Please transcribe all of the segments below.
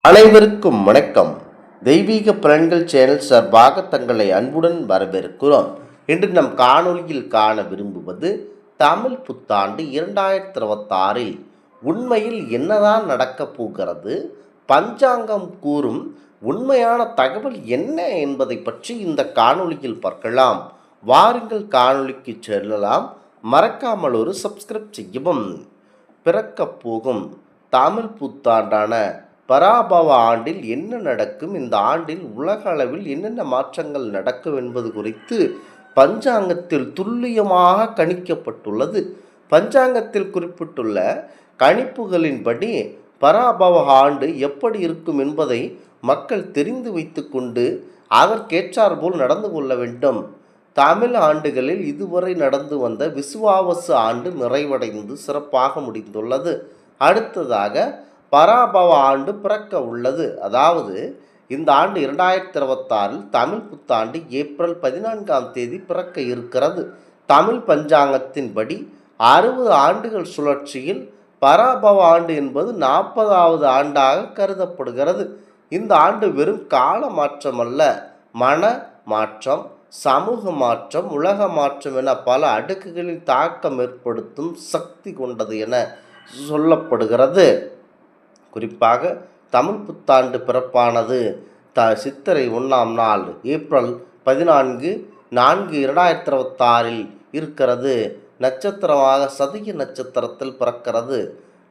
அனைவருக்கும் வணக்கம். தெய்வீக பலன்கள் சேனல் சார்பாக தங்களை அன்புடன் வரவேற்கிறோம். இன்று நம் காணொளியில் காண விரும்புவது தமிழ் புத்தாண்டு 2026 உண்மையில் என்னதான் நடக்கப் போகிறது, பஞ்சாங்கம் கூறும் உண்மையான தகவல் என்ன என்பதை பற்றி இந்த காணொளியில் பார்க்கலாம். வாருங்கள் காணொளிக்கு செல்லலாம். மறக்காமல் ஒரு சப்ஸ்கிரைப் செய்யவும். பிறக்கப் போகும் தமிழ் புத்தாண்டான பராபவ ஆண்டில் என்ன நடக்கும், இந்த ஆண்டில் உலக அளவில் என்னென்ன மாற்றங்கள் நடக்கும் என்பது குறித்து பஞ்சாங்கத்தில் துல்லியமாக கணிக்கப்பட்டுள்ளது. பஞ்சாங்கத்தில் குறிப்பிட்டுள்ள கணிப்புகளின்படி பராபவ ஆண்டு எப்படி இருக்கும் என்பதை மக்கள் தெரிந்து வைத்து கொண்டு அதற்கேற்றாற்போல் நடந்து கொள்ள வேண்டும். தமிழ் ஆண்டுகளில் இதுவரை நடந்து வந்த விசுவாவசு ஆண்டு நிறைவடைந்து சிறப்பாக முடிந்துள்ளது. அடுத்ததாக பராபவ ஆண்டு பிறக்க உள்ளது. அதாவது இந்த ஆண்டு 2026 தமிழ் புத்தாண்டு ஏப்ரல் 14 பிறக்க இருக்கிறது. தமிழ் பஞ்சாங்கத்தின்படி 60 ஆண்டுகள் சுழற்சியில் பராபவ ஆண்டு என்பது 40வது ஆண்டாக கருதப்படுகிறது. இந்த ஆண்டு வெறும் கால மாற்றம் அல்ல, மன மாற்றம், சமூக மாற்றம், உலக மாற்றம் என பல அடுக்குகளில் தாக்கம் ஏற்படுத்தும் சக்தி கொண்டது என சொல்லப்படுகிறது. குறிப்பாக தமிழ் புத்தாண்டு பிறப்பானது சித்திரை 1ஆம் நாள் ஏப்ரல் 14/4/2026 இருக்கிறது. நட்சத்திரமாக சதய நட்சத்திரத்தில் பிறக்கிறது.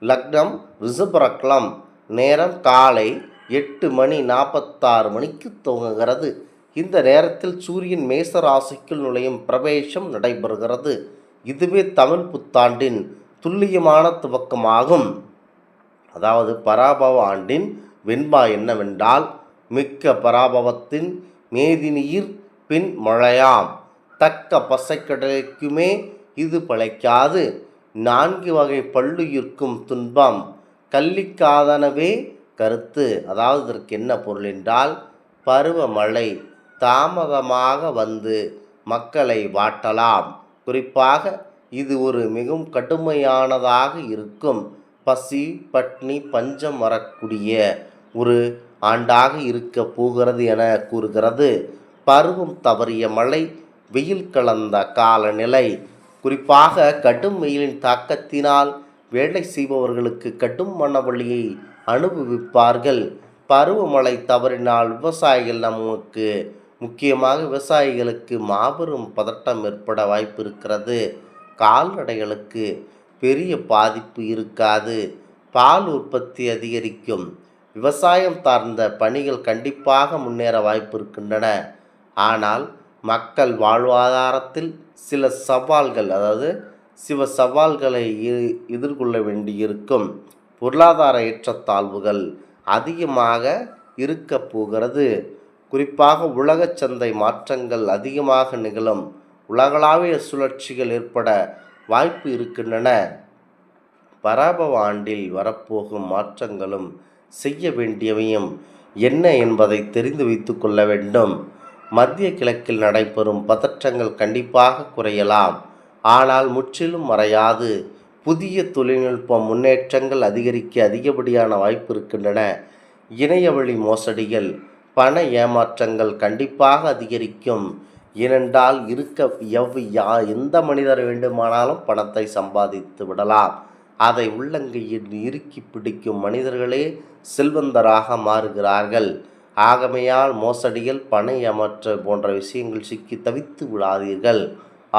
லக்னம் ரிஷபலக்னம். நேரம் காலை 8:46 துவங்குகிறது. இந்த நேரத்தில் சூரியன் மேச ராசிக்குள் நுழையும் பிரவேசம் நடைபெறுகிறது. இதுவே தமிழ் புத்தாண்டின் துல்லியமான துவக்கமாகும். அதாவது பராபவ ஆண்டின் வெண்பா என்னவென்றால், மிக்க பராபவத்தின் மேதினீர் பின் மழையாம், தக்க பசைக்கடலைக்குமே இது பழைக்காது, 4 வகை பல்லுயிர்க்கும் துன்பம் கல்லிக்காதனவே கருத்து. அதாவது இதற்கு என்ன பொருள் என்றால், பருவமழை தாமதமாக வந்து மக்களை வாட்டலாம். குறிப்பாக இது ஒரு மிகவும் கடுமையானதாக இருக்கும். பசி பட்னி பஞ்சம் வரக்கூடிய ஒரு ஆண்டாக இருக்க போகிறது என கூறுகிறது. பருவம் தவறிய மழை, வெயில் கலந்த காலநிலை. குறிப்பாக கடும் வெயிலின் தாக்கத்தினால் வேலை செய்பவர்களுக்கு கடும் மனவலியை அனுபவிப்பார்கள். பருவமழை தவறினால் விவசாயிகளுக்கு மாபெரும் பதட்டம் ஏற்பட வாய்ப்பு இருக்கிறது. கால்நடைகளுக்கு பெரிய பாதிப்பு இருக்காது. பால் உற்பத்தி அதிகரிக்கும். விவசாயம் சார்ந்த பணிகள் கண்டிப்பாக முன்னேற வாய்ப்பு இருக்கின்றன. ஆனால் மக்கள் வாழ்வாதாரத்தில் சில சவால்களை எதிர்கொள்ள வேண்டியிருக்கும். பொருளாதார ஏற்றத்தாழ்வுகள் அதிகமாக இருக்க போகிறது. குறிப்பாக உலக சந்தை மாற்றங்கள் அதிகமாக நிகழும். உலகளாவிய சுழற்சிகள் ஏற்பட வாய்ப்பு இருக்கின்றன. பராபவ ஆண்டில் வரப்போகும் மாற்றங்களும் செய்ய வேண்டியவையும் என்ன என்பதை தெரிந்து வைத்து கொள்ள வேண்டும். மத்திய கிழக்கில் நடைபெறும் பதற்றங்கள் கண்டிப்பாக குறையலாம், ஆனால் முற்றிலும் மறையாது. புதிய தொழில்நுட்ப முன்னேற்றங்கள் அதிகரிக்க அதிகப்படியான வாய்ப்பு இருக்கின்றன. இணையவழி மோசடிகள், பண ஏமாற்றங்கள் கண்டிப்பாக அதிகரிக்கும். ஏனென்றால் எந்த மனிதர் வேண்டுமானாலும் பணத்தை சம்பாதித்து விடலாம். அதை உள்ளங்கையில் இறுக்கி பிடிக்கும் மனிதர்களே செல்வந்தராக மாறுகிறார்கள். ஆகமையால் மோசடிகள், பண ஏமாற்ற போன்ற விஷயங்கள் சிக்கி தவித்து விடாதீர்கள்.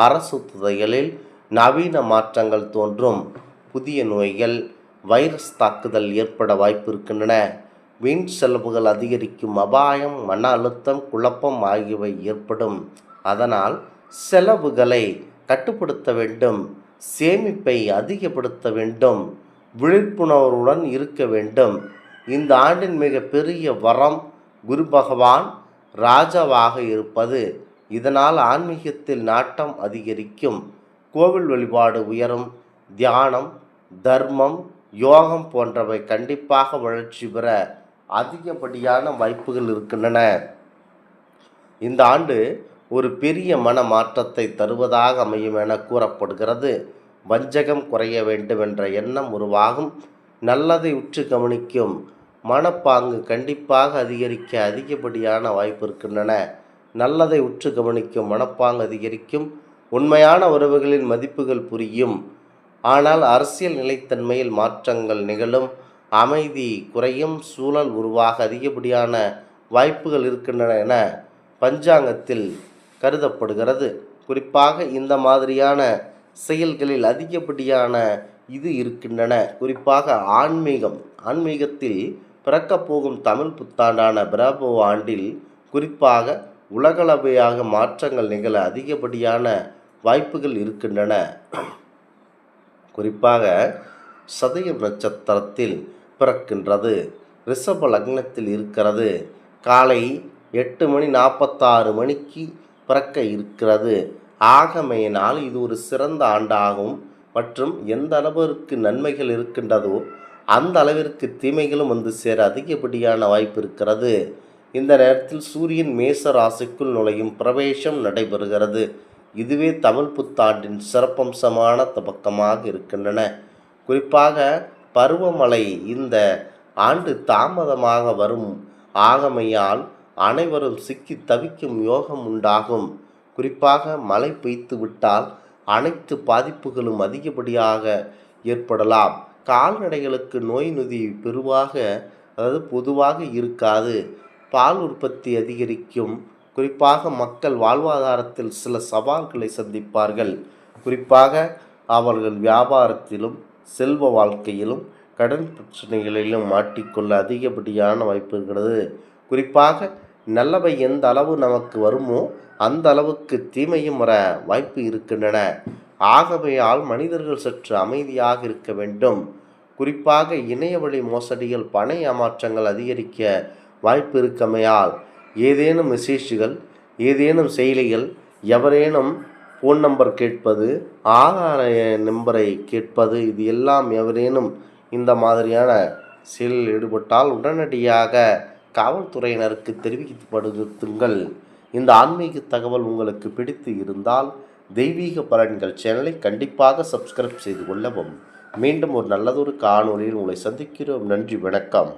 அரசு துறைகளில் நவீன மாற்றங்கள் தோன்றும். புதிய நோய்கள், வைரஸ் தாக்குதல் ஏற்பட வாய்ப்பு இருக்கின்றன. வீண் செலவுகள் அதிகரிக்கும் அபாயம், மன அழுத்தம், குழப்பம் ஆகியவை ஏற்படும். அதனால் செலவுகளை கட்டுப்படுத்த வேண்டும். சேமிப்பை அதிகப்படுத்த வேண்டும். விழிப்புணர்வுடன் இருக்க வேண்டும். இந்த ஆண்டின் மிக பெரிய வரம் குரு பகவான் ராஜாவாக இருப்பது. இதனால் ஆன்மீகத்தில் நாட்டம் அதிகரிக்கும். கோவில் வழிபாடு உயரும். தியானம், தர்மம், யோகம் போன்றவை கண்டிப்பாக வளர்ச்சி பெற அதிகப்படியான வாய்ப்புகள் இருக்கின்றன. இந்த ஆண்டு ஒரு பெரிய மன மாற்றத்தை தருவதாக அமையும் என கூறப்படுகிறது. வஞ்சகம் குறைய வேண்டும் என்ற எண்ணம் உருவாகும். நல்லதை உற்று கவனிக்கும் மனப்பாங்கு கண்டிப்பாக அதிகரிக்க அதிகப்படியான வாய்ப்பு இருக்கின்றன. நல்லதை உற்று கவனிக்கும் மனப்பாங்கு அதிகரிக்கும். உண்மையான உறவுகளின் மதிப்புகள் புரியும். ஆனால் அரசியல் நிலைத்தன்மையில் மாற்றங்கள் நிகழும். அமைதி குறையும். சூழல் உருவாக அதிகப்படியான வாய்ப்புகள் இருக்கின்றன என பஞ்சாங்கத்தில் கருதப்படுகிறது. குறிப்பாக இந்த மாதிரியான செயல்களில் அதிகப்படியான இது இருக்கின்றன. குறிப்பாக ஆன்மீகத்தில் பிறக்கப் போகும் தமிழ் புத்தாண்டான பிரபோ ஆண்டில் குறிப்பாக உலகளவையாக மாற்றங்கள் நிகழ அதிகப்படியான வாய்ப்புகள் இருக்கின்றன. குறிப்பாக சதயம் நட்சத்திரத்தில் பிறக்கின்றது. ரிஷப லக்னத்தில் இருக்கிறது. காலை 8:46 பிறக்க இருக்கிறது. ஆகமையினால் இது ஒரு சிறந்த ஆண்டாகும். மற்றும் எந்த அளவிற்கு நன்மைகள் இருக்கின்றதோ அந்த அளவிற்கு தீமைகளும் வந்து சேர அதிகப்படியான வாய்ப்பு இருக்கிறது. இந்த நேரத்தில் சூரியன் மேச ராசிக்குள் நுழையும் பிரவேசம் நடைபெறுகிறது. இதுவே தமிழ் புத்தாண்டின் சிறப்பம்சமான துவக்கமாக இருக்கின்றன. குறிப்பாக பருவமழை இந்த ஆண்டு தாமதமாக வரும். ஆகமையால் அனைவரும் சிக்கி தவிக்கும் யோகம் உண்டாகும். குறிப்பாக மழை பெய்து விட்டால் அனைத்து பாதிப்புகளும் அதிகப்படியாக ஏற்படலாம். கால்நடைகளுக்கு நோய் நொதி பொதுவாக இருக்காது. பால் உற்பத்தி அதிகரிக்கும். குறிப்பாக மக்கள் வாழ்வாதாரத்தில் சில சவால்களை சந்திப்பார்கள். குறிப்பாக அவர்கள் வியாபாரத்திலும் செல்வ வாழ்க்கையிலும் கடன் பிரச்சனைகளிலும் மாட்டிக்கொள்ள அதிகப்படியான வாய்ப்பு இருக்கிறது. குறிப்பாக நல்லவை எந்த அளவு நமக்கு வருமோ அந்த அளவுக்கு தீமையும் வர வாய்ப்பு இருக்கின்றன. ஆகவையால் மனிதர்கள் சற்று அமைதியாக இருக்க வேண்டும். குறிப்பாக இணையவழி மோசடிகள் பண ஏமாற்றங்கள் அதிகரிக்க வாய்ப்பு இருக்கமையால் ஏதேனும் மெசேஜ்கள் ஏதேனும் செயலிகள் எவரேனும் ஃபோன் நம்பர் கேட்பது ஆதார நம்பரை கேட்பது இது எல்லாம் எவரேனும் இந்த மாதிரியான செயலில் ஈடுபட்டால் உடனடியாக காவல்துறையினருக்கு தெரிவிக்கப்படுத்துங்கள். இந்த ஆன்மீக தகவல் உங்களுக்கு பிடித்து இருந்தால் தெய்வீக பலன்கள் சேனலை கண்டிப்பாக சப்ஸ்கிரைப் செய்து கொள்ளவும். மீண்டும் ஒரு நல்லதொரு காணொளியில் உங்களை சந்திக்கிறோம். நன்றி, வணக்கம்.